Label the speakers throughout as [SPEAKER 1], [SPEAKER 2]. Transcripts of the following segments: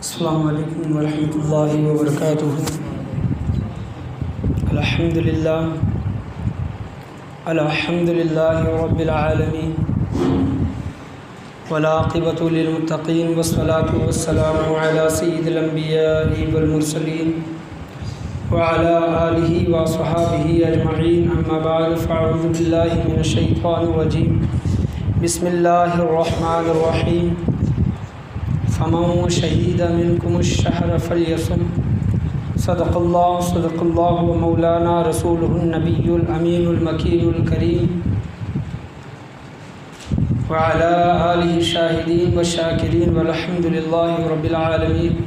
[SPEAKER 1] السلام علیکم ورحمۃ اللہ وبرکاتہ۔ الحمد للہ رب العالمین والعاقبۃ للمتقین والصلاة والسلام علی سید الانبیاء والمرسلین وعلی آلہ وصحابہ اجمعین، اما بعد فاعوذ باللہ من الشیطان الرجیم، بسم اللہ الرحمن الرحیم۔ فمن شہید منکم الشہر فلیصم، صدق اللہ و مولانا رسولہ النبی الامین المکین الکریم، وعلی آلہ شاہدین والشاکرین والحمد للہ رب العالمین۔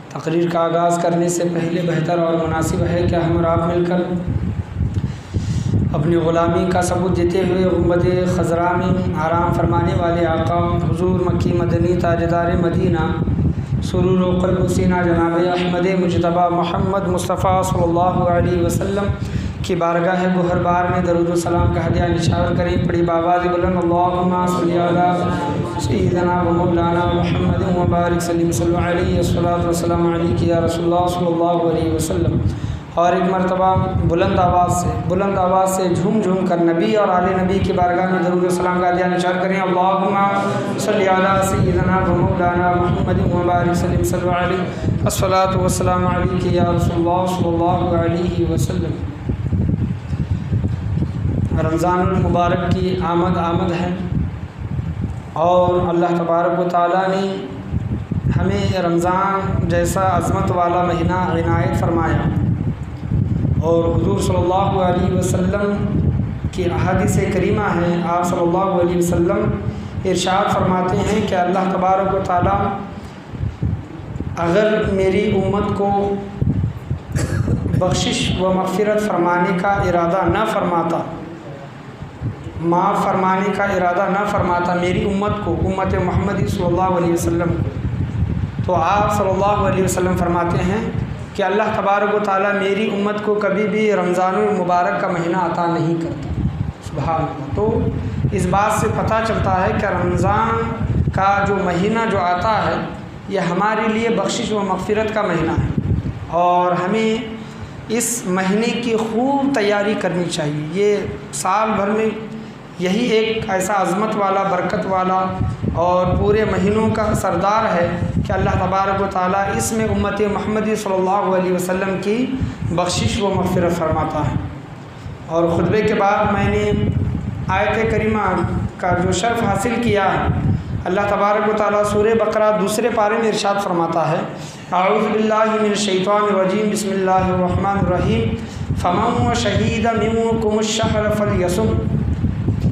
[SPEAKER 1] تقریر کا آغاز کرنے سے پہلے بہتر اور مناسب ہے کہ ہم اور آپ مل کر اپنی غلامی کا ثبوت دیتے ہوئے غنبد خضراء میں آرام فرمانے والے آقا حضور مکی مدنی تاجدار مدینہ سرور و قلب و سینہ جناب احمد مجتبیٰ محمد مصطفیٰ صلی اللہ علیہ وسلم کی بارگاہ گوہر بار میں درود و سلام کا ہدیہ نشاور کریں۔ پڑھی بآواز بلند اللہم صلی علی سیدنا و مولانا محمد مبارک سلیم صلی اللہ علیہ الصلاۃ والسلام علیک یا رسول اللہ صلی اللہ علیہ وسلم۔ اور ایک مرتبہ بلند آواز سے جھوم جھوم کر نبی اور آل نبی کی بارگاہ میں درود و سلام کا ہدیہ نشار کریں۔ اللہم صلی علی سیدنا و مولانا محمد مبارک سلیم صلی اللہ علیہ الصلاۃ والسلام علیک یا رسول اللہ صلی اللہ علیہ وسلم۔ رمضان المبارک کی آمد ہے، اور اللہ تبارک و تعالیٰ نے ہمیں رمضان جیسا عظمت والا مہینہ عنایت فرمایا، اور حضور صلی اللہ علیہ وسلم کی احادیث کریمہ ہیں۔ آپ صلی اللہ علیہ وسلم ارشاد فرماتے ہیں کہ اللہ تبارک و تعالیٰ اگر میری امت کو بخشش و مغفرت فرمانے کا ارادہ نہ فرماتا، معاف فرمانے کا ارادہ نہ فرماتا میری امت کو، امت محمدی صلی اللہ علیہ وسلم کو، تو آپ صلی اللہ علیہ وسلم فرماتے ہیں کہ اللہ تبارک و تعالیٰ میری امت کو کبھی بھی رمضان المبارک کا مہینہ عطا نہیں کرتا۔ سبحان اللہ۔ تو اس بات سے پتہ چلتا ہے کہ رمضان کا جو مہینہ جو آتا ہے یہ ہمارے لیے بخشش و مغفرت کا مہینہ ہے، اور ہمیں اس مہینے کی خوب تیاری کرنی چاہیے۔ یہ سال بھر میں یہی ایک ایسا عظمت والا، برکت والا اور پورے مہینوں کا سردار ہے کہ اللہ تبارک و تعالیٰ اس میں امت محمدی صلی اللہ علیہ وسلم کی بخشش و مغفرت فرماتا ہے۔ اور خطبے کے بعد میں نے آیت کریمہ کا جو شرف حاصل کیا ہے، اللہ تبارک و تعالیٰ سورہ بقرہ دوسرے پارے میں ارشاد فرماتا ہے، اعوذ باللہ من الشیطان الرجیم، بسم اللہ الرحمن الرحیم، فمن شہید منکم الشہر فلیصم،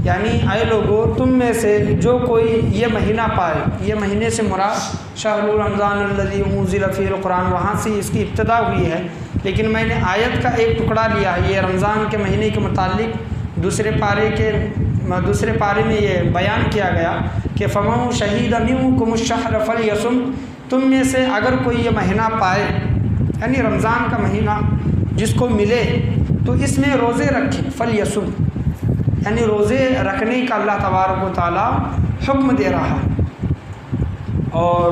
[SPEAKER 1] یعنی اے لوگو تم میں سے جو کوئی یہ مہینہ پائے، یہ مہینے سے مراد شہر رمضان الذی انزل فیہ القرآن، وہاں سے اس کی ابتدا ہوئی ہے، لیکن میں نے آیت کا ایک ٹکڑا لیا ہے۔ یہ رمضان کے مہینے کے متعلق دوسرے پارے میں یہ بیان کیا گیا کہ فمن شہید منکم الشہر فلیصم، تم میں سے اگر کوئی یہ مہینہ پائے، یعنی رمضان کا مہینہ جس کو ملے تو اس میں روزے رکھے، فلیصم یعنی روزے رکھنے کا اللہ تبارک و تعالیٰ حکم دے رہا ہے۔ اور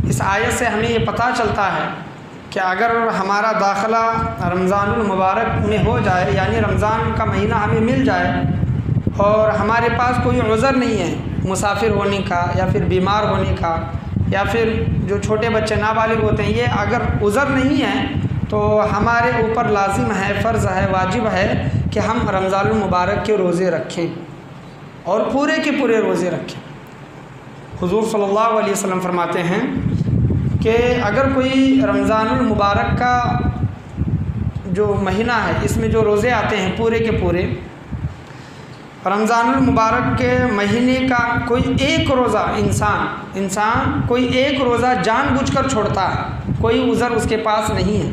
[SPEAKER 1] اس آیت سے ہمیں یہ پتہ چلتا ہے کہ اگر ہمارا داخلہ رمضان المبارک میں ہو جائے، یعنی رمضان کا مہینہ ہمیں مل جائے، اور ہمارے پاس کوئی عذر نہیں ہے مسافر ہونے کا یا پھر بیمار ہونے کا، یا پھر جو چھوٹے بچے نابالغ ہوتے ہیں، یہ اگر عذر نہیں ہے تو ہمارے اوپر لازم ہے، فرض ہے، واجب ہے کہ ہم رمضان المبارک کے روزے رکھیں، اور پورے کے پورے روزے رکھیں۔ حضور صلی اللہ علیہ وسلم فرماتے ہیں کہ اگر کوئی رمضان المبارک کا جو مہینہ ہے اس میں جو روزے آتے ہیں پورے کے پورے، رمضان المبارک کے مہینے کا کوئی ایک روزہ انسان کوئی ایک روزہ جان بوجھ کر چھوڑتا ہے، کوئی عذر اس کے پاس نہیں ہے،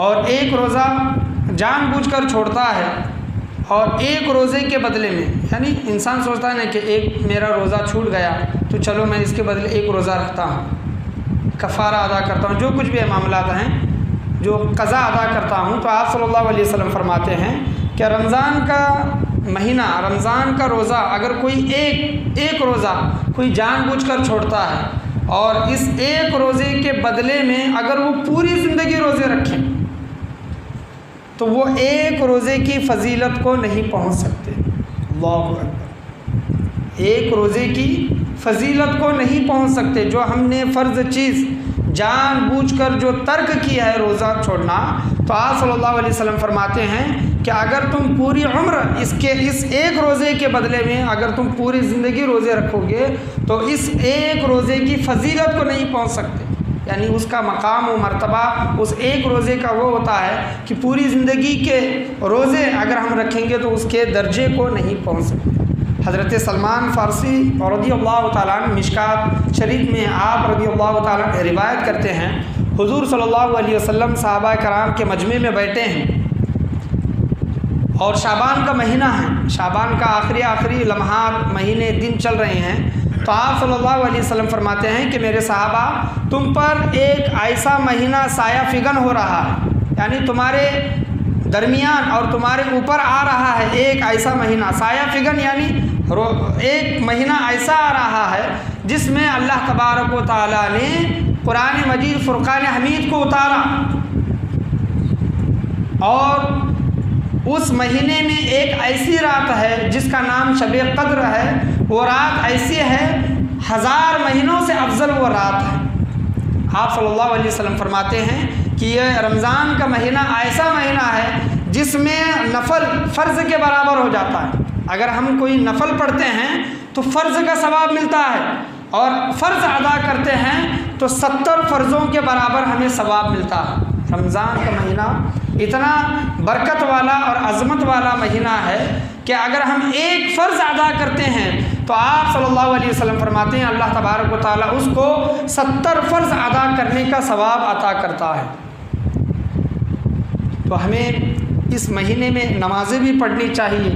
[SPEAKER 1] اور ایک روزہ جان بوجھ کر چھوڑتا ہے، اور ایک روزے کے بدلے میں، یعنی انسان سوچتا ہے نا کہ ایک میرا روزہ چھوٹ گیا تو چلو میں اس کے بدلے ایک روزہ رکھتا ہوں، کفارہ ادا کرتا ہوں، جو کچھ بھی معاملات ہیں جو قضا ادا کرتا ہوں، تو آپ صلی اللہ علیہ وسلم فرماتے ہیں کہ رمضان کا مہینہ رمضان کا روزہ اگر کوئی ایک روزہ کوئی جان بوجھ کر چھوڑتا ہے اور اس ایک روزے کے بدلے میں اگر وہ پوری زندگی روزے رکھیں تو وہ ایک روزے کی فضیلت کو نہیں پہنچ سکتے۔ اللہ اکبر، ایک روزے کی فضیلت کو نہیں پہنچ سکتے۔ جو ہم نے فرض چیز جان بوجھ کر جو ترک کیا ہے روزہ چھوڑنا، تو آپ صلی اللہ علیہ وسلم فرماتے ہیں کہ اگر تم پوری عمر اس ایک روزے کے بدلے میں اگر تم پوری زندگی روزے رکھو گے تو اس ایک روزے کی فضیلت کو نہیں پہنچ سکتے۔ یعنی اس کا مقام و مرتبہ اس ایک روزے کا وہ ہوتا ہے کہ پوری زندگی کے روزے اگر ہم رکھیں گے تو اس کے درجے کو نہیں پہنچ سکتے۔ حضرت سلمان فارسی رضی اللہ تعالیٰ عنہ مشکات شریف میں آپ رضی اللہ تعالیٰ عنہ روایت کرتے ہیں، حضور صلی اللہ علیہ وسلم صحابہ کرام کے مجمع میں بیٹھے ہیں اور شعبان کا مہینہ ہے، شعبان کا آخری لمحات مہینے دن چل رہے ہیں، تو آپ صلی اللہ علیہ وسلم فرماتے ہیں کہ میرے صحابہ تم پر ایک ایسا مہینہ سایہ فگن ہو رہا ہے، یعنی تمہارے درمیان اور تمہارے اوپر آ رہا ہے ایک ایسا مہینہ، سایہ فگن یعنی ایک مہینہ ایسا آ رہا ہے جس میں اللہ تبارک و تعالیٰ نے قرآن مجید فرقان حمید کو اتارا، اور اس مہینے میں ایک ایسی رات ہے جس کا نام شب قدر ہے، وہ رات ایسی ہے 1000 مہینوں سے افضل وہ رات ہے۔ آپ صلی اللہ علیہ وسلم فرماتے ہیں کہ یہ رمضان کا مہینہ ایسا مہینہ ہے جس میں نفل فرض کے برابر ہو جاتا ہے۔ اگر ہم کوئی نفل پڑھتے ہیں تو فرض کا ثواب ملتا ہے، اور فرض ادا کرتے ہیں تو 70 فرضوں کے برابر ہمیں ثواب ملتا ہے۔ رمضان کا مہینہ اتنا برکت والا اور عظمت والا مہینہ ہے کہ اگر ہم ایک فرض ادا کرتے ہیں تو آپ صلی اللہ علیہ وسلم فرماتے ہیں اللہ تبارک و تعالیٰ اس کو 70 فرض ادا کرنے کا ثواب عطا کرتا ہے۔ تو ہمیں اس مہینے میں نمازیں بھی پڑھنی چاہیے،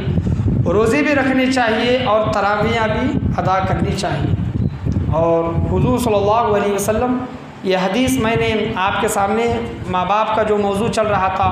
[SPEAKER 1] روزے بھی رکھنے چاہیے، اور تراویحیں بھی ادا کرنی چاہیے۔ اور حضور صلی اللہ علیہ وسلم یہ حدیث میں نے آپ کے سامنے ماں باپ کا جو موضوع چل رہا تھا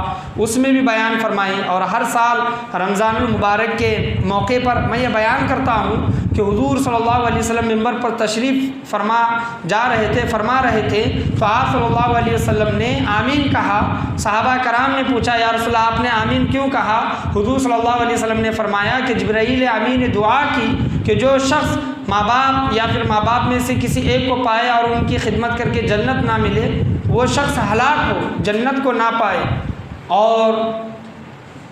[SPEAKER 1] اس میں بھی بیان فرمائی، اور ہر سال رمضان المبارک کے موقع پر میں یہ بیان کرتا ہوں کہ حضور صلی اللہ علیہ وسلم ممبر پر تشریف فرما رہے تھے تو آپ صلی اللہ علیہ وسلم نے آمین کہا۔ صحابہ کرام نے پوچھا یا رسول اللہ آپ نے آمین کیوں کہا؟ حضور صلی اللہ علیہ وسلم نے فرمایا کہ جبرائیل امین نے دعا کی کہ جو شخص ماں باپ یا پھر ماں باپ میں سے کسی ایک کو پائے اور ان کی خدمت کر کے جنت نہ ملے، وہ شخص ہلاک ہو، جنت کو نہ پائے، اور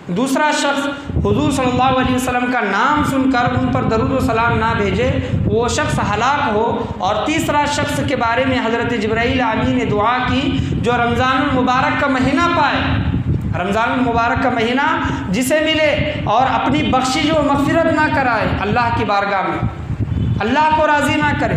[SPEAKER 1] دوسرا شخص حضور صلی اللہ علیہ وسلم کا نام سن کر ان پر درود و سلام نہ بھیجے، وہ شخص ہلاک ہو، اور تیسرا شخص کے بارے میں حضرت جبرائیل امین نے دعا کی جو رمضان المبارک کا مہینہ پائے، رمضان المبارک کا مہینہ جسے ملے اور اپنی بخشش و مغفرت نہ کرائے اللہ کی بارگاہ میں، اللہ کو راضی نہ کرے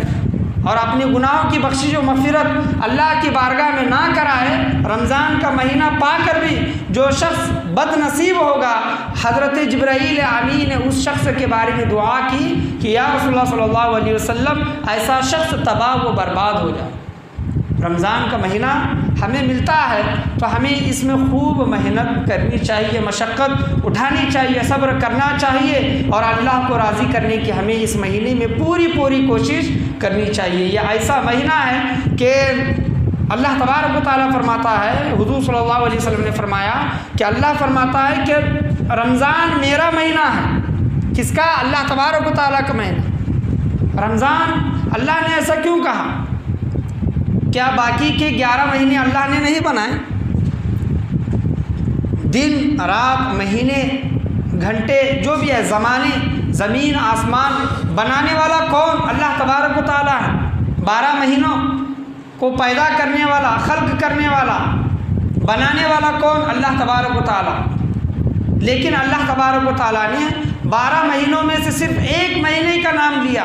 [SPEAKER 1] اور اپنے گناہوں کی بخشش و مغفرت اللہ کی بارگاہ میں نہ کرائے، رمضان کا مہینہ پا کر بھی جو شخص بد نصیب ہوگا، حضرت جبرائیل امین نے اس شخص کے بارے میں دعا کی کہ یا رسول اللہ صلی اللہ علیہ وسلم ایسا شخص تباہ و برباد ہو جائے۔ رمضان کا مہینہ ہمیں ملتا ہے تو ہمیں اس میں خوب محنت کرنی چاہیے، مشقت اٹھانی چاہیے، صبر کرنا چاہیے، اور اللہ کو راضی کرنے کی ہمیں اس مہینے میں پوری کوشش کرنی چاہیے۔ یہ ایسا مہینہ ہے کہ اللہ تبارک و تعالیٰ فرماتا ہے، حضور صلی اللہ علیہ وسلم نے فرمایا کہ اللہ فرماتا ہے کہ رمضان میرا مہینہ ہے۔ کس کا؟ اللہ تبارک و تعالیٰ کا مہینہ رمضان۔ اللہ نے ایسا کیوں کہا؟ کیا باقی کے 11 مہینے اللہ نے نہیں بنائے؟ دن رات مہینے گھنٹے جو بھی ہے، زمانے زمین آسمان بنانے والا کون؟ اللہ تبارک و تعالیٰ ہے۔ 12 مہینوں کو پیدا کرنے والا، خلق کرنے والا، بنانے والا کون؟ اللہ تبارک و تعالیٰ۔ لیکن اللہ تبارک و تعالیٰ نے 12 مہینوں میں سے صرف ایک مہینے کا نام لیا،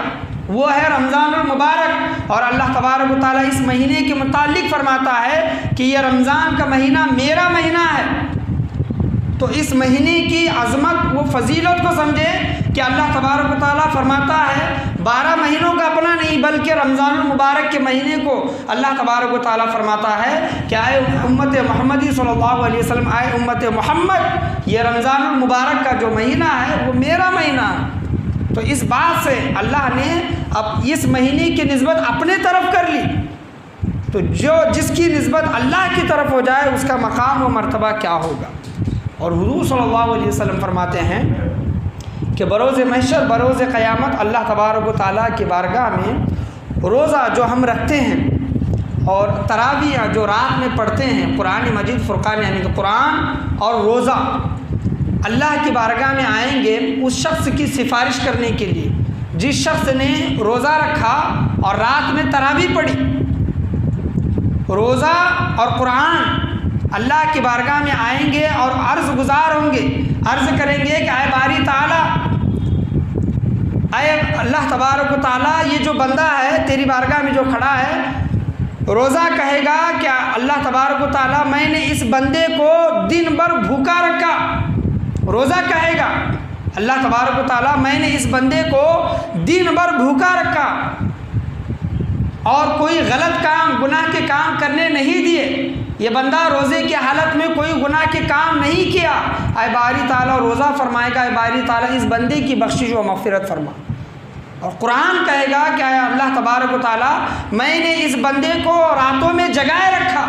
[SPEAKER 1] وہ ہے رمضان المبارک، اور اللہ تبارک و تعالیٰ اس مہینے کے متعلق فرماتا ہے کہ یہ رمضان کا مہینہ میرا مہینہ ہے۔ تو اس مہینے کی عظمت و فضیلت کو سمجھے کہ اللہ تبارک و تعالیٰ فرماتا ہے 12 مہینوں کا اپنا نہیں بلکہ رمضان المبارک کے مہینے کو اللہ تبارک و تعالیٰ فرماتا ہے کہ آئے امت محمدی صلی اللہ علیہ وسلم، آئے امت محمد، یہ رمضان المبارک کا جو مہینہ ہے وہ میرا مہینہ ہے۔ تو اس بات سے اللہ نے اب اس مہینے کی نسبت اپنے طرف کر لی، تو جس کی نسبت اللہ کی طرف ہو جائے اس کا مقام و مرتبہ کیا ہوگا۔ اور حضور صلی اللہ علیہ وسلم فرماتے ہیں کہ بروز محشر، بروز قیامت اللہ تبارک و تعالیٰ کی بارگاہ میں روزہ جو ہم رکھتے ہیں اور تراویح جو رات میں پڑھتے ہیں، قرآن مجید فرقان یعنی کہ قرآن اور روزہ، اللہ کی بارگاہ میں آئیں گے اس شخص کی سفارش کرنے کے لیے جس شخص نے روزہ رکھا اور رات میں تراویح پڑھی۔ روزہ اور قرآن اللہ کی بارگاہ میں آئیں گے اور عرض گزار ہوں گے، عرض کریں گے کہ اے باری تعالیٰ، اے اللہ تبارک و تعالیٰ، یہ جو بندہ ہے تیری بارگاہ میں جو کھڑا ہے، روزہ کہے گا کہ اللہ تبارک و تعالیٰ میں نے اس بندے کو دن بھر بھوکا رکھا۔ روزہ کہے گا اللہ تبارک و تعالیٰ میں نے اس بندے کو دن بھر بھوکا رکھا اور کوئی غلط کام، گناہ کے کام کرنے نہیں دیے، یہ بندہ روزے کی حالت میں کوئی گناہ کے کام نہیں کیا۔ اے باری تعالیٰ روزہ فرمائے گا، اے باری تعالیٰ اس بندے کی بخشش و مغفرت فرما۔ اور قرآن کہے گا کہ اے اللہ تبارک و تعالیٰ میں نے اس بندے کو راتوں میں جگائے رکھا۔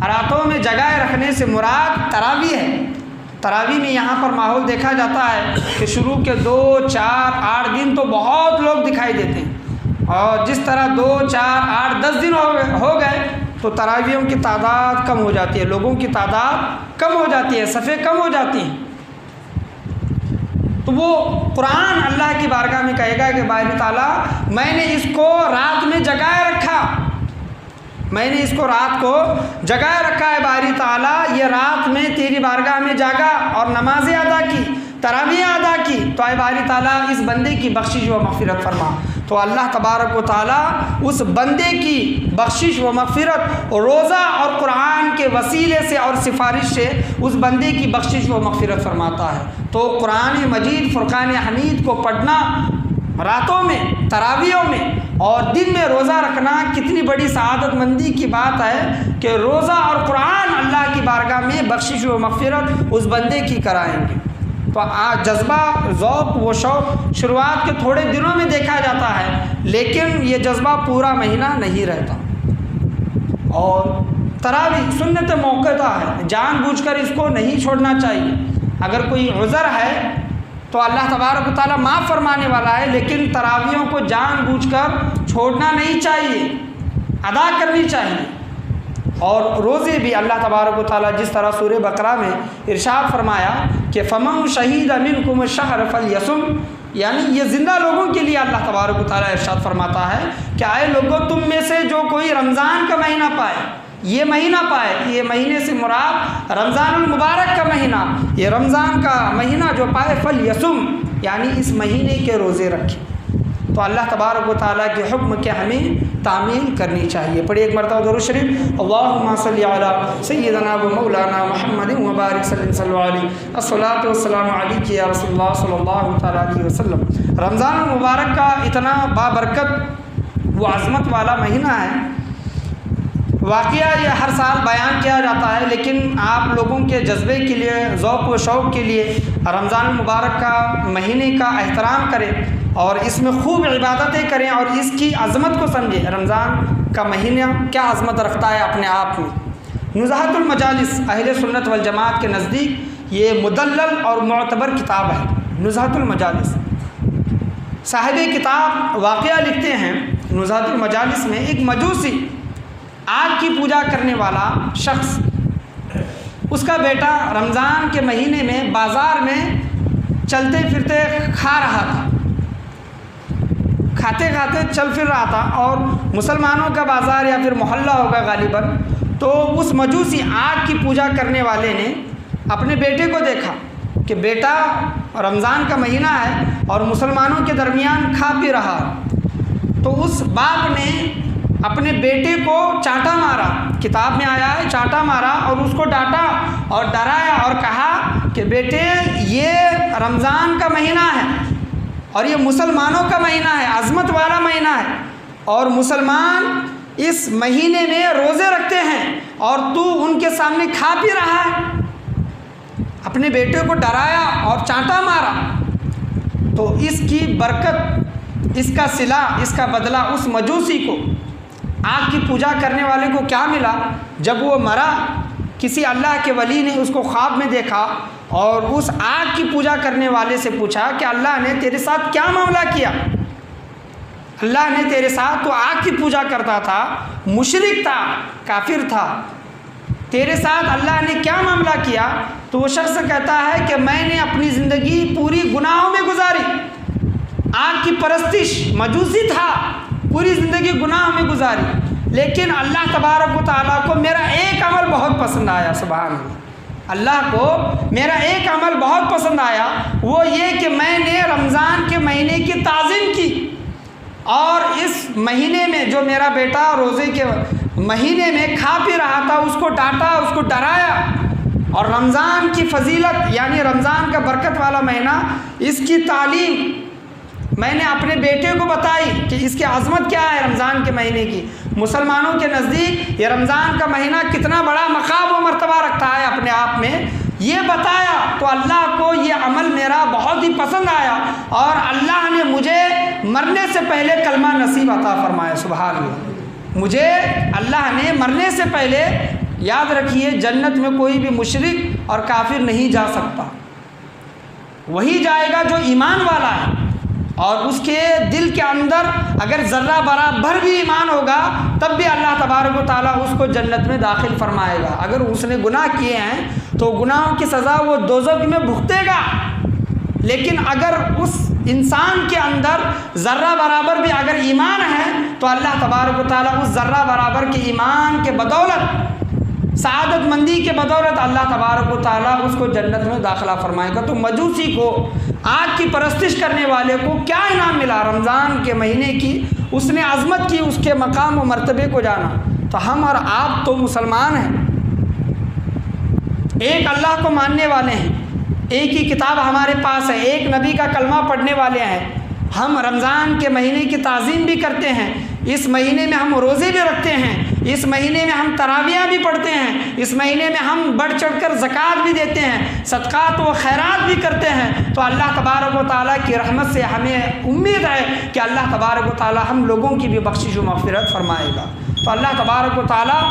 [SPEAKER 1] راتوں میں جگائے رکھنے سے مراد تراویح ہے۔ تراویح میں یہاں پر ماحول دیکھا جاتا ہے کہ شروع کے 2، 4، 8 دن تو بہت لوگ دکھائی دیتے ہیں، اور جس طرح 2، 4، 8، 10 دن ہو گئے تو تراویحوں کی تعداد کم ہو جاتی ہے، لوگوں کی تعداد کم ہو جاتی ہے، صفیں کم ہو جاتی ہیں۔ تو وہ قرآن اللہ کی بارگاہ میں کہے گا کہ باری تعالیٰ میں نے اس کو رات میں جگائے رکھا، میں نے اس کو رات کو جگائے رکھا ہے باری تعالیٰ، یہ رات میں تیری بارگاہ میں جاگا اور نمازیں ادا کی، تراویح ادا کی، تو اے باری تعالیٰ اس بندے کی بخشش و مغفرت فرما۔ تو اللہ تبارک و تعالیٰ اس بندے کی بخشش و مغفرت روزہ اور قرآن کے وسیلے سے اور سفارش سے اس بندے کی بخشش و مغفرت فرماتا ہے۔ تو قرآن مجید فرقان حمید کو پڑھنا راتوں میں، تراویحوں میں اور دن میں روزہ رکھنا کتنی بڑی سعادت مندی کی بات ہے کہ روزہ اور قرآن اللہ کی بارگاہ میں بخشش و مغفرت اس بندے کی کرائیں گے۔ تو جذبہ، ذوق و شوق شروعات کے تھوڑے دنوں میں دیکھا جاتا ہے، لیکن یہ جذبہ پورا مہینہ نہیں رہتا۔ اور تراویح سنت موقعہ ہے، جان بوجھ کر اس کو نہیں چھوڑنا چاہیے۔ اگر کوئی عذر ہے تو اللہ تبارک و تعالیٰ معاف فرمانے والا ہے، لیکن تراویحوں کو جان بوجھ کر چھوڑنا نہیں چاہیے، ادا کرنی چاہیے۔ اور روزے بھی اللہ تبارک و تعالیٰ جس طرح سورہ بقرہ میں ارشاد فرمایا کہ فَمَن شَهِدَ مِنْكُمُ الشَّهْرَ فَلْيَصُمْ، یعنی یہ زندہ لوگوں کے لیے اللہ تبارک و تعالیٰ ارشاد فرماتا ہے کہ آئے لوگوں تم میں سے جو کوئی رمضان کا مہینہ پائے، یہ مہینہ پائے، یہ مہینے سے مراد رمضان المبارک کا مہینہ، یہ رمضان کا مہینہ جو پائے فَلْيَصُمْ، یعنی اس مہینے کے روزے رکھے۔ تو اللہ تبارک و تعالیٰ کے حکم کے ہمیں تعمیل کرنی چاہیے۔ پڑھیے ایک مرتبہ درود شریف، اللہم صلی علی سیدنا و مولانا محمد وبارک صلی اللہ علیہ الصلاۃ والسلام علیک یا رسول اللہ صلی اللہ تعالیٰ علیہ وسلم۔ رمضان المبارک کا اتنا بابرکت و عظمت والا مہینہ ہے، واقعہ یہ ہر سال بیان کیا جاتا ہے، لیکن آپ لوگوں کے جذبے کے لیے، ذوق و شوق کے لیے رمضان المبارک کا مہینے کا احترام کریں اور اس میں خوب عبادتیں کریں اور اس کی عظمت کو سمجھیں۔ رمضان کا مہینہ کیا عظمت رکھتا ہے اپنے آپ میں۔ نزہۃ المجالس اہل سنت والجماعت کے نزدیک یہ مدلل اور معتبر کتاب ہے۔ نزہۃ المجالس، صاحب کتاب واقعہ لکھتے ہیں نزہۃ المجالس میں ایک مجوسی، آگ کی پوجا کرنے والا شخص، اس کا بیٹا رمضان کے مہینے میں بازار میں چلتے پھرتے کھا رہا تھا، کھاتے کھاتے چل پھر رہا تھا، اور مسلمانوں کا بازار یا پھر محلہ ہوگا غالباً، تو اس مجوسی آگ کی پوجا کرنے والے نے اپنے بیٹے کو دیکھا کہ بیٹا رمضان کا مہینہ ہے اور مسلمانوں کے درمیان کھا پی رہا، تو اس باپ نے اپنے بیٹے کو چانٹا مارا، کتاب میں آیا ہے چانٹا مارا، اور اس کو ڈانٹا اور ڈرایا اور کہا کہ بیٹے یہ رمضان کا مہینہ ہے اور یہ مسلمانوں کا مہینہ ہے، عظمت والا مہینہ ہے، اور مسلمان اس مہینے میں روزے رکھتے ہیں اور تو ان کے سامنے کھا پی رہا ہے، اپنے بیٹے کو ڈرایا اور چانٹا مارا۔ تو اس کی برکت، اس کا صلہ، اس کا بدلہ اس مجوسی کو، آگ کی پوجا کرنے والے کو کیا ملا؟ جب وہ مرا، کسی اللہ کے ولی نے اس کو خواب میں دیکھا اور اس آگ کی پوجا کرنے والے سے پوچھا کہ اللہ نے تیرے ساتھ کیا معاملہ کیا؟ اللہ نے تیرے ساتھ، تو آگ کی پوجا کرتا تھا، مشرک تھا، کافر تھا، تیرے ساتھ اللہ نے کیا معاملہ کیا؟ تو وہ شخص کہتا ہے کہ میں نے اپنی زندگی پوری گناہوں میں گزاری، آگ کی پرستش، مجوسی تھا، پوری زندگی گناہوں میں گزاری، لیکن اللہ تبارک و تعالیٰ کو میرا ایک عمل بہت پسند آیا۔ سبحان اللہ، اللہ کو میرا ایک عمل بہت پسند آیا، وہ یہ کہ میں نے رمضان کے مہینے کی تعظیم کی، اور اس مہینے میں جو میرا بیٹا روزے کے مہینے میں کھا پی رہا تھا اس کو ڈانٹا، اس کو ڈرایا، اور رمضان کی فضیلت یعنی رمضان کا برکت والا مہینہ، اس کی تعلیم میں نے اپنے بیٹے کو بتائی کہ اس کی عظمت کیا ہے رمضان کے مہینے کی، مسلمانوں کے نزدیک یہ رمضان کا مہینہ کتنا بڑا مقام و مرتبہ رکھتا ہے اپنے آپ میں، یہ بتایا۔ تو اللہ کو یہ عمل میرا بہت ہی پسند آیا، اور اللہ نے مجھے مرنے سے پہلے کلمہ نصیب عطا فرمایا۔ سبحان اللہ، مجھے اللہ نے مرنے سے پہلے، یاد رکھیے جنت میں کوئی بھی مشرک اور کافر نہیں جا سکتا، وہی جائے گا جو ایمان والا ہے، اور اس کے دل کے اندر اگر ذرہ برابر بھی ایمان ہوگا تب بھی اللہ تبارک و تعالیٰ اس کو جنت میں داخل فرمائے گا۔ اگر اس نے گناہ کیے ہیں تو گناہوں کی سزا وہ دوزخ میں بھگتے گا، لیکن اگر اس انسان کے اندر ذرہ برابر بھی اگر ایمان ہے تو اللہ تبارک و تعالیٰ اس ذرہ برابر کے ایمان کے بدولت، سعادت مندی کے بدولت اللہ تبارک و تعالیٰ اس کو جنت میں داخلہ فرمائے گا۔ تو مجوسی کو، آگ کی پرستش کرنے والے کو کیا انعام ملا رمضان کے مہینے کی؟ اس نے عظمت کی، اس کے مقام و مرتبے کو جانا۔ تو ہم اور آپ تو مسلمان ہیں، ایک اللہ کو ماننے والے ہیں، ایک ہی کتاب ہمارے پاس ہے، ایک نبی کا کلمہ پڑھنے والے ہیں، ہم رمضان کے مہینے کی تعظیم بھی کرتے ہیں، اس مہینے میں ہم روزے بھی رکھتے ہیں، اس مہینے میں ہم تراویح بھی پڑھتے ہیں، اس مہینے میں ہم بڑھ چڑھ کر زکوٰۃ بھی دیتے ہیں، صدقات و خیرات بھی کرتے ہیں۔ تو اللہ تبارک و تعالیٰ کی رحمت سے ہمیں امید ہے کہ اللہ تبارک و تعالیٰ ہم لوگوں کی بھی بخشش و مغفرت فرمائے گا۔ تو اللہ تبارک و تعالیٰ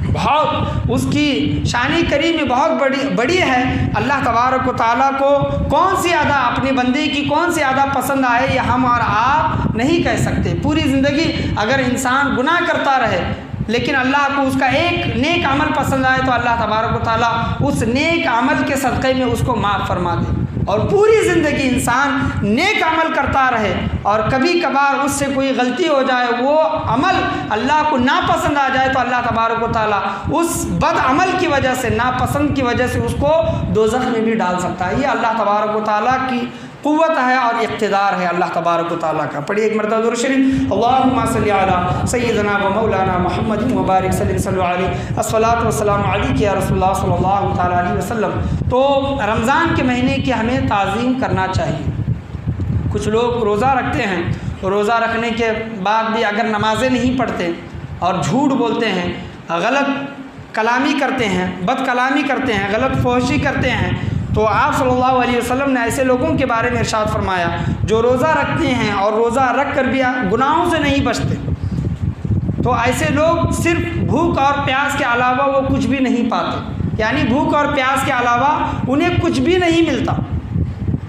[SPEAKER 1] بہت، اس کی شان کریم میں بہت بڑی ہے۔ اللہ تبارک و تعالیٰ کو کون سی ادا، اپنے بندے کی کون سی ادا پسند آئے یہ ہم اور آپ نہیں کہہ سکتے۔ پوری زندگی اگر انسان گناہ کرتا رہے لیکن اللہ کو اس کا ایک نیک عمل پسند آئے تو اللہ تبارک و تعالیٰ اس نیک عمل کے صدقے میں اس کو معاف فرما دے، اور پوری زندگی انسان نیک عمل کرتا رہے اور کبھی کبھار اس سے کوئی غلطی ہو جائے، وہ عمل اللہ کو ناپسند آ جائے تو اللہ تبارک و تعالیٰ اس بد عمل کی وجہ سے، ناپسند کی وجہ سے اس کو دوزخ میں بھی ڈال سکتا ہے۔ یہ اللہ تبارک و تعالیٰ کی قوت ہے اور اقتدار ہے اللہ تبارک و تعالیٰ کا۔ پڑھیے ایک مرتبہ درود شریف، اللہم صلی علی سیدنا و مولانا محمد مبارک صلی علیہ، الصلاۃ والسلام علیک یا رسول اللہ صلی اللہ تعالیٰ علیہ وسلم۔ تو رمضان کے مہینے کی ہمیں تعظیم کرنا چاہیے۔ کچھ لوگ روزہ رکھتے ہیں، روزہ رکھنے کے بعد بھی اگر نمازیں نہیں پڑھتے اور جھوٹ بولتے ہیں، غلط کلامی کرتے ہیں، بد کلامی کرتے ہیں، غلط فحشی کرتے ہیں، تو آپ صلی اللہ علیہ وسلم نے ایسے لوگوں کے بارے میں ارشاد فرمایا جو روزہ رکھتے ہیں اور روزہ رکھ کر بھی گناہوں سے نہیں بچتے، تو ایسے لوگ صرف بھوک اور پیاس کے علاوہ وہ کچھ بھی نہیں پاتے، یعنی بھوک اور پیاس کے علاوہ انہیں کچھ بھی نہیں ملتا۔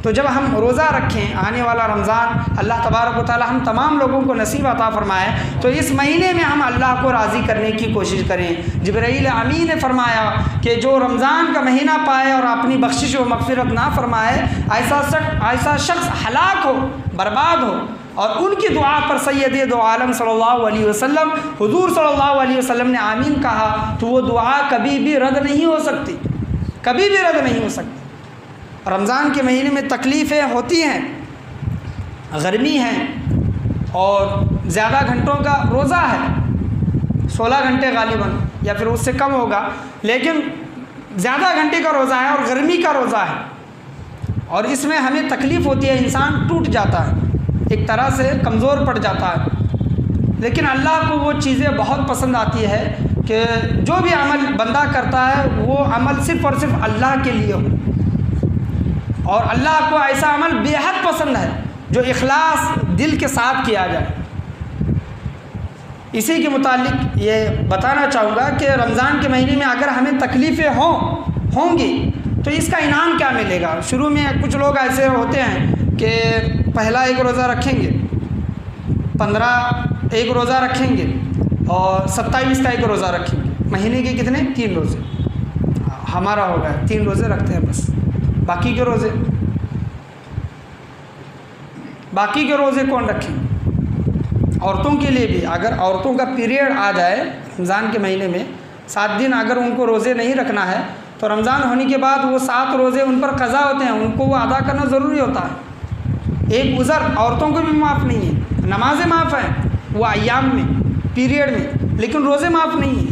[SPEAKER 1] تو جب ہم روزہ رکھیں، آنے والا رمضان اللہ تبارک و تعالی ہم تمام لوگوں کو نصیب عطا فرمائے، تو اس مہینے میں ہم اللہ کو راضی کرنے کی کوشش کریں۔ جبرائیل امین نے فرمایا کہ جو رمضان کا مہینہ پائے اور اپنی بخشش و مغفرت نہ فرمائے، ایسا شخص ہلاک ہو، برباد ہو۔ اور ان کی دعا پر سید دو عالم صلی اللہ علیہ وسلم، حضور صلی اللہ علیہ وسلم نے آمین کہا، تو وہ دعا کبھی بھی رد نہیں ہو سکتی، کبھی بھی رد نہیں ہو سکتی۔ رمضان کے مہینے میں تکلیفیں ہوتی ہیں، گرمی ہے اور زیادہ گھنٹوں کا روزہ ہے، 16 گھنٹے غالباً یا پھر اس سے کم ہوگا، لیکن زیادہ گھنٹے کا روزہ ہے اور گرمی کا روزہ ہے۔ اور اس میں ہمیں تکلیف ہوتی ہے، انسان ٹوٹ جاتا ہے، ایک طرح سے کمزور پڑ جاتا ہے، لیکن اللہ کو وہ چیزیں بہت پسند آتی ہے کہ جو بھی عمل بندہ کرتا ہے وہ عمل صرف اور صرف اللہ کے لیے ہو، اور اللہ کو ایسا عمل بے حد پسند ہے جو اخلاص دل کے ساتھ کیا جائے۔ اسی کے متعلق یہ بتانا چاہوں گا کہ رمضان کے مہینے میں اگر ہمیں تکلیفیں ہوں گی تو اس کا انعام کیا ملے گا۔ شروع میں کچھ لوگ ایسے ہوتے ہیں کہ پہلا ایک روزہ رکھیں گے، 15 ایک روزہ رکھیں گے، اور 27 کا ایک روزہ رکھیں گے، مہینے کے کتنے 3 روزے ہمارا ہو گیا، 3 روزے رکھتے ہیں بس، باقی کے روزے کون رکھیں؟ عورتوں کے لیے بھی اگر عورتوں کا پیریڈ آ جائے رمضان کے مہینے میں 7 دن اگر ان کو روزے نہیں رکھنا ہے تو رمضان ہونے کے بعد وہ 7 روزے ان پر قضا ہوتے ہیں، ان کو وہ ادا کرنا ضروری ہوتا ہے۔ ایک عذر عورتوں کو بھی معاف نہیں ہے، نمازیں معاف ہیں وہ ایام میں پیریڈ میں، لیکن روزے معاف نہیں ہیں۔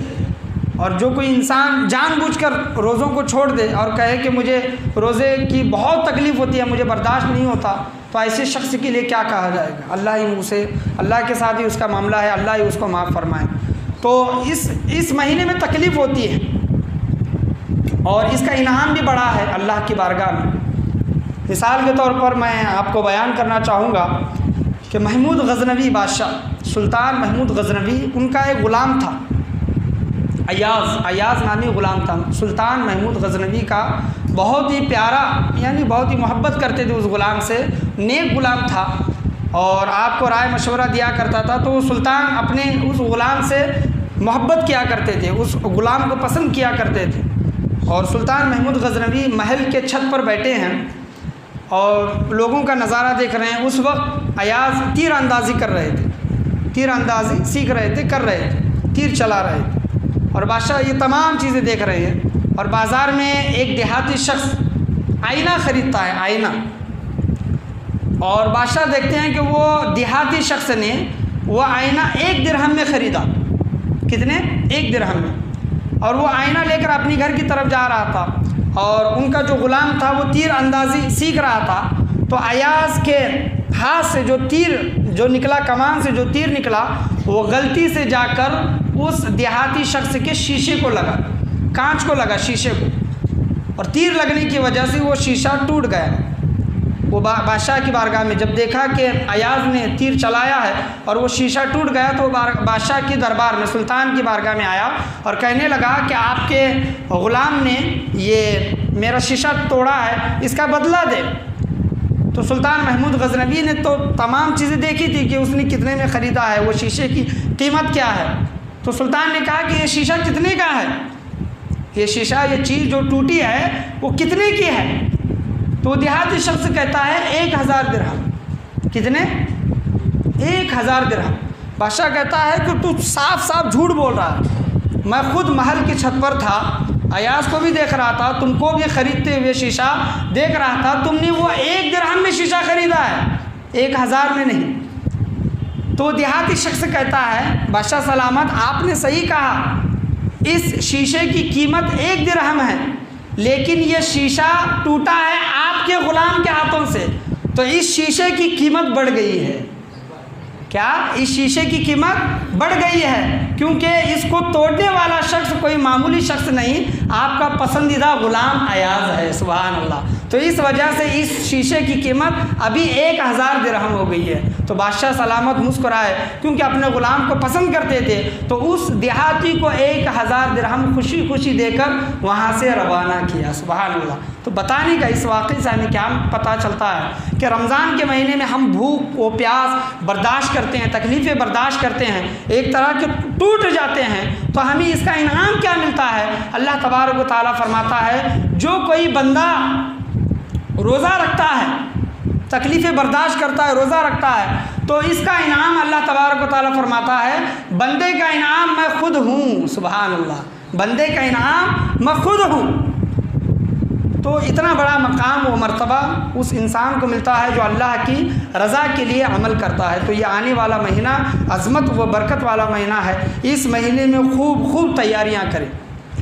[SPEAKER 1] اور جو کوئی انسان جان بوجھ کر روزوں کو چھوڑ دے اور کہے کہ مجھے روزے کی بہت تکلیف ہوتی ہے، مجھے برداشت نہیں ہوتا، تو ایسے شخص کے لیے کیا کہا جائے گا؟ اللہ ہی اسے، اللہ کے ساتھ ہی اس کا معاملہ ہے، اللہ ہی اس کو معاف فرمائے۔ تو اس مہینے میں تکلیف ہوتی ہے اور اس کا انعام بھی بڑا ہے اللہ کی بارگاہ میں۔ مثال کے طور پر میں آپ کو بیان کرنا چاہوں گا کہ محمود غزنوی بادشاہ، سلطان محمود غزنوی، ان کا ایک غلام تھا، ایاز نامی غلام تھا۔ سلطان محمود غزنوی کا بہت ہی پیارا، یعنی بہت ہی محبت کرتے تھے اس غلام سے، نیک غلام تھا اور آپ کو رائے مشورہ دیا کرتا تھا، تو سلطان اپنے اس غلام سے محبت کیا کرتے تھے، اس غلام کو پسند کیا کرتے تھے۔ اور سلطان محمود غزنوی محل کے چھت پر بیٹھے ہیں اور لوگوں کا نظارہ دیکھ رہے ہیں۔ اس وقت ایاز تیر اندازی کر رہے تھے، تیر اندازی سیکھ رہے تھے، کر رہے تھے، تیر چلا رہے تھے، اور بادشاہ یہ تمام چیزیں دیکھ رہے ہیں۔ اور بازار میں ایک دیہاتی شخص آئینہ خریدتا ہے، آئینہ، اور بادشاہ دیکھتے ہیں کہ وہ دیہاتی شخص نے وہ آئینہ 1 درہم میں خریدا۔ کتنے؟ 1 درہم میں۔ اور وہ آئینہ لے کر اپنی گھر کی طرف جا رہا تھا، اور ان کا جو غلام تھا وہ تیر اندازی سیکھ رہا تھا، تو ایاز کے ہاتھ سے جو نکلا، کمان سے جو تیر نکلا، وہ غلطی سے جا کر اس دیہاتی شخص کے شیشے کو لگا، کانچ کو لگا، شیشے کو، اور تیر لگنے کی وجہ سے وہ شیشہ ٹوٹ گیا۔ وہ بادشاہ کی بارگاہ میں جب دیکھا کہ ایاز نے تیر چلایا ہے اور وہ شیشہ ٹوٹ گیا، تو بادشاہ کی دربار میں، سلطان کی بارگاہ میں آیا اور کہنے لگا کہ آپ کے غلام نے یہ میرا شیشہ توڑا ہے، اس کا بدلہ دے۔ تو سلطان محمود غزنوی نے تو تمام چیزیں دیکھی تھی کہ اس نے کتنے میں خریدا ہے، وہ شیشے کی قیمت کیا ہے۔ تو سلطان نے کہا کہ یہ شیشہ کتنے کا ہے، یہ شیشہ، یہ چیز جو ٹوٹی ہے وہ کتنے کی ہے؟ تو وہ دیہاتی شخص کہتا ہے 1000 درہم۔ کتنے؟ 1000 درہم۔ بادشاہ کہتا ہے کہ تو صاف صاف جھوٹ بول رہا ہے، میں خود محل کی چھت پر تھا، ایاز کو بھی دیکھ رہا تھا، تم کو بھی خریدتے ہوئے شیشہ دیکھ رہا تھا، تم نے وہ 1 درہم میں شیشہ خریدا ہے، 1000 میں نہیں۔ تو دیہاتی شخص کہتا ہے بادشاہ سلامت، آپ نے صحیح کہا، اس شیشے کی قیمت 1 درہم ہے، لیکن یہ شیشہ ٹوٹا ہے آپ کے غلام کے ہاتھوں سے، تو اس شیشے کی قیمت بڑھ گئی ہے۔ کیا؟ اس شیشے کی قیمت بڑھ گئی ہے، کیونکہ اس کو توڑنے والا شخص کوئی معمولی شخص نہیں، آپ کا پسندیدہ غلام ایاز ہے۔ سبحان اللہ۔ تو اس وجہ سے اس شیشے کی قیمت ابھی 1000 درہم ہو گئی ہے۔ تو بادشاہ سلامت مسکرائے، کیونکہ اپنے غلام کو پسند کرتے تھے، تو اس دیہاتی کو 1000 درہم خوشی خوشی دے کر وہاں سے روانہ کیا۔ سبحان اللہ۔ تو بتانے کا اس واقعے سے ہمیں کیا پتہ چلتا ہے کہ رمضان کے مہینے میں ہم بھوک و پیاس برداشت کرتے ہیں، تکلیفیں برداشت کرتے ہیں، ایک طرح کے ٹوٹ جاتے ہیں، تو ہمیں اس کا انعام کیا ملتا ہے؟ اللہ تبارک و تعالیٰ فرماتا ہے جو کوئی بندہ روزہ رکھتا ہے، تکلیفیں برداشت کرتا ہے، روزہ رکھتا ہے، تو اس کا انعام اللہ تبارک و تعالیٰ فرماتا ہے بندے کا انعام میں خود ہوں۔ سبحان اللہ۔ بندے کا انعام میں خود ہوں۔ تو اتنا بڑا مقام و مرتبہ اس انسان کو ملتا ہے جو اللہ کی رضا کے لیے عمل کرتا ہے۔ تو یہ آنے والا مہینہ عظمت و برکت والا مہینہ ہے، اس مہینے میں خوب تیاریاں کریں،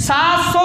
[SPEAKER 1] 700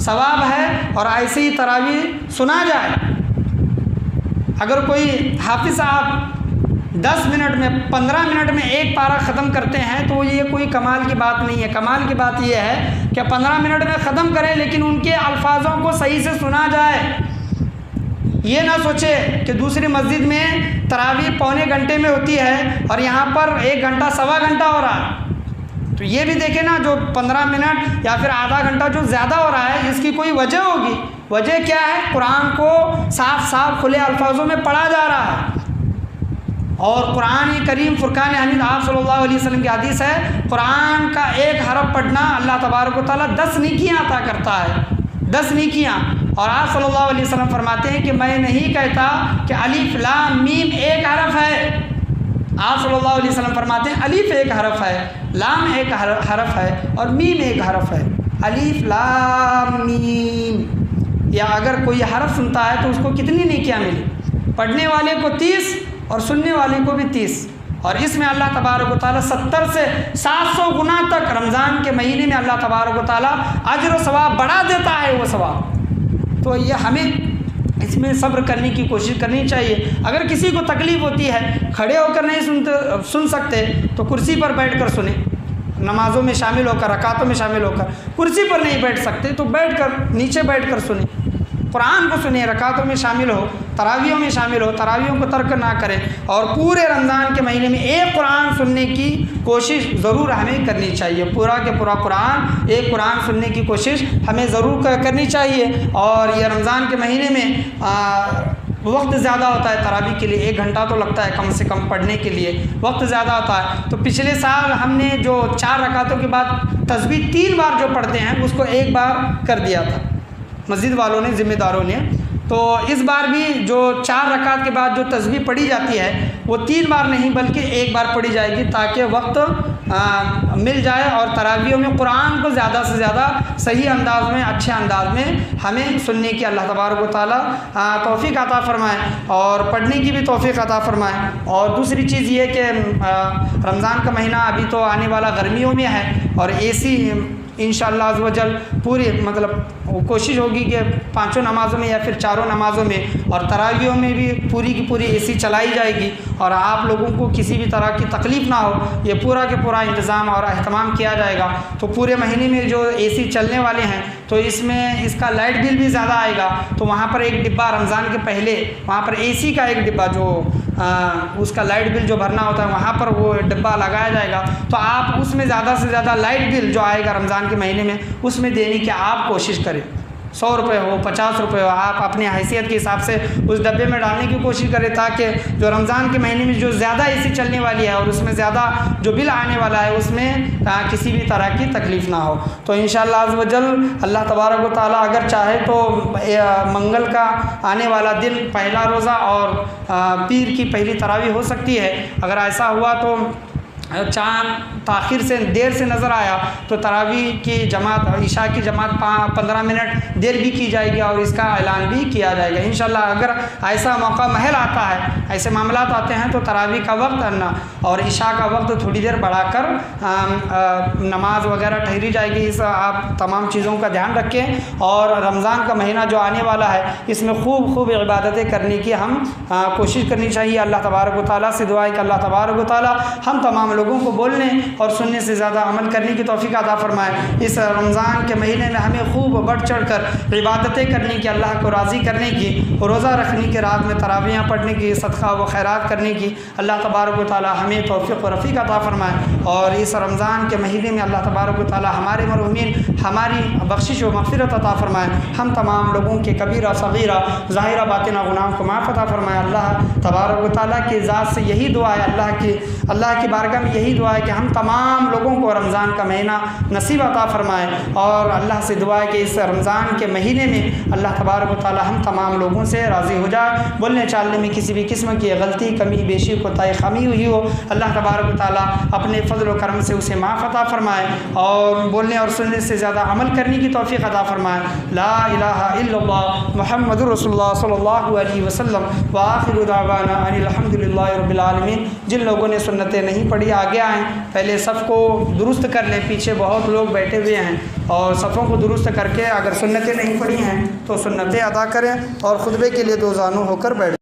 [SPEAKER 1] ثواب ہے، اور ایسے ہی تراویح سنا جائے۔ اگر کوئی حافظ صاحب 10 منٹ میں 15 منٹ میں ایک پارہ ختم کرتے ہیں تو یہ کوئی کمال کی بات نہیں ہے۔ کمال کی بات یہ ہے کہ 15 منٹ میں ختم کریں لیکن ان کے الفاظوں کو صحیح سے سنا جائے۔ یہ نہ سوچے کہ دوسری مسجد میں تراویح پونے گھنٹے میں ہوتی ہے اور یہاں پر 1 گھنٹہ سوا گھنٹہ ہو رہا ہے، تو یہ بھی دیکھیں نا، جو 15 منٹ یا پھر آدھا گھنٹہ جو زیادہ ہو رہا ہے اس کی کوئی وجہ ہوگی۔ وجہ کیا ہے؟ قرآن کو صاف صاف کھلے الفاظوں میں پڑھا جا رہا ہے، اور قرآن کریم فرقان حمید آپ صلی اللہ علیہ وسلم کی حدیث ہے، قرآن کا ایک حرف پڑھنا اللہ تبارک و تعالیٰ 10 نیکیاں عطا کرتا ہے، 10 نیکیاں۔ اور آپ صلی اللہ علیہ وسلم فرماتے ہیں کہ میں نہیں کہتا کہ الف لام میم ایک حرف ہے۔ آپ صلی اللہ علیہ وسلم فرماتے ہیں الف ایک حرف ہے، لام ایک حرف ہے، اور میم ایک حرف ہے۔ الف لام میم، یا اگر کوئی حرف سنتا ہے تو اس کو کتنی نیکیاں ملی؟ پڑھنے والے کو 30 اور سننے والے کو بھی 30، اور اس میں اللہ تبارک و تعالیٰ 70 سے 700 گنا تک رمضان کے مہینے میں اللہ تبارک و تعالیٰ اجر و ثواب بڑھا دیتا ہے وہ ثواب۔ تو یہ ہمیں اس میں صبر کرنے کی کوشش کرنی چاہیے۔ اگر کسی کو تکلیف ہوتی ہے، کھڑے ہو کر نہیں سن سکتے تو کرسی پر بیٹھ کر سنیں، نمازوں میں شامل ہو کر، رکعتوں میں شامل ہو کر۔ کرسی پر نہیں بیٹھ سکتے تو بیٹھ کر، نیچے بیٹھ کر سنیں، قرآن کو سنیں، رکعتوں میں شامل ہو، تراویحوں میں شامل ہو، تراویحوں کو ترک نہ کریں، اور پورے رمضان کے مہینے میں ایک قرآن سننے کی کوشش ضرور ہمیں کرنی چاہیے۔ پورا کے پورا قرآن، ایک قرآن سننے کی کوشش ہمیں ضرور کرنی چاہیے۔ اور یہ رمضان کے مہینے میں وقت زیادہ ہوتا ہے تراویح کے لیے، 1 گھنٹہ تو لگتا ہے کم سے کم پڑھنے کے لیے، وقت زیادہ ہوتا ہے۔ تو پچھلے سال ہم نے جو 4 رکعتوں کے بعد تسبیح 3 بار جو پڑھتے ہیں اس کو 1 بار کر دیا تھا مسجد والوں نے، ذمہ داروں نے۔ تو اس بار بھی جو 4 رکعت کے بعد جو تسبیح پڑھی جاتی ہے وہ 3 بار نہیں بلکہ 1 بار پڑھی جائے گی، تاکہ وقت مل جائے اور تراویحوں میں قرآن کو زیادہ سے زیادہ صحیح انداز میں، اچھے انداز میں ہمیں سننے کی اللہ تبارک و تعالیٰ توفیق عطا فرمائے، اور پڑھنے کی بھی توفیق عطا فرمائے۔ اور دوسری چیز یہ کہ رمضان کا مہینہ ابھی تو آنے والا گرمیوں میں ہے، اور اے سی انشاءاللہ عز و جل پوری مطلب کوشش ہوگی کہ 5 نمازوں میں یا پھر 4 نمازوں میں اور تراویحوں میں بھی پوری کی پوری اے سی چلائی جائے گی، اور آپ لوگوں کو کسی بھی طرح کی تکلیف نہ ہو، یہ پورا کے پورا انتظام اور اہتمام کیا جائے گا۔ تو پورے مہینے میں جو اے سی چلنے والے ہیں تو اس میں اس کا لائٹ بل بھی زیادہ آئے گا، تو وہاں پر ایک ڈبہ رمضان کے پہلے وہاں پر اے سی کا ایک ڈبہ جو اس کا لائٹ بل جو بھرنا ہوتا ہے وہاں پر وہ ڈبہ لگایا جائے گا، تو آپ اس میں زیادہ سے زیادہ لائٹ بل جو آئے گا رمضان کے مہینے میں اس میں دینے کی آپ کوشش کریں۔ 100 روپے ہو، 50 روپے ہو، آپ اپنی حیثیت کے حساب سے اس ڈبے میں ڈالنے کی کوشش کریں، تاکہ جو رمضان کے مہینے میں جو زیادہ اے سی چلنے والی ہے اور اس میں زیادہ جو بل آنے والا ہے اس میں کسی بھی طرح کی تکلیف نہ ہو۔ تو انشاءاللہ عز و جل اللہ تبارک و تعالیٰ اگر چاہے تو منگل کا آنے والا دن پہلا روزہ اور پیر کی پہلی تراویح ہو سکتی ہے۔ اگر ایسا ہوا تو چاند تاخیر سے دیر سے نظر آیا تو تراویح کی جماعت، عشاء کی جماعت 15 منٹ دیر بھی کی جائے گی اور اس کا اعلان بھی کیا جائے گا انشاءاللہ۔ اگر ایسا موقع محل آتا ہے، ایسے معاملات آتے ہیں تو تراویح کا وقت اور عشاء کا وقت تھوڑی دیر بڑھا کر نماز وغیرہ ٹھہری جائے گی۔ اس آپ تمام چیزوں کا دھیان رکھیں، اور رمضان کا مہینہ جو آنے والا ہے اس میں خوب خوب عبادتیں کرنے کی ہم کوشش کرنی چاہیے۔ اللہ تبارک و تعالیٰ سے دعا ہے کہ اللہ تبارک و تعالیٰ ہم تمام لوگوں کو بولنے اور سننے سے زیادہ عمل کرنے کی توفیق عطا فرمائے۔ اس رمضان کے مہینے میں ہمیں خوب بڑھ چڑھ کر عبادتیں کرنے کی، اللہ کو راضی کرنے کی، روزہ رکھنے کی، رات میں تراویحیں پڑھنے کی، صدقہ و خیرات کرنے کی اللہ تبارک و تعالی ہمیں توفیق و رفیق عطا فرمائے۔ اور اس رمضان کے مہینے میں اللہ تبارک و تعالی ہمارے مرحومین ہماری بخشش و مغفرت عطا فرمائے۔ ہم تمام لوگوں کے کبیرہ صغیرہ ظاہرہ باطنہ گناہوں کو معاف عطا فرمائے۔ اللہ تبارک و تعالیٰ کی ذات سے یہی دعا ہے، اللہ کی بارگاہ میں یہی دعا ہے کہ ہم تمام لوگوں کو رمضان کا مہینہ نصیب عطا فرمائے، اور اللہ سے دعا ہے کہ اس رمضان کے مہینے میں اللہ تبارک و تعالی ہم تمام لوگوں سے راضی ہو جائے۔ بولنے چالنے میں کسی بھی قسم کی غلطی، کمی، بیشی، کوتاہی، خامی ہوئی ہو اللہ تبارک و تعالی اپنے فضل و کرم سے اسے معاف عطا فرمائے، اور بولنے اور سننے سے زیادہ عمل کرنے کی توفیق عطا فرمائے۔ لا الہ الا اللہ محمد رسول اللہ صلی اللہ علیہ وسلم، وآخر دعوانا ان الحمد للہ رب العالمین۔ جن لوگوں نے سنتیں نہیں پڑھی آگے آئیں، پہلے پہلے صف کو درست کر لیں، پیچھے بہت لوگ بیٹھے ہوئے ہیں، اور صفوں کو درست کر کے اگر سنتیں نہیں پڑھی ہیں تو سنتیں ادا کریں، اور خطبے کے لیے دو زانو ہو کر بیٹھ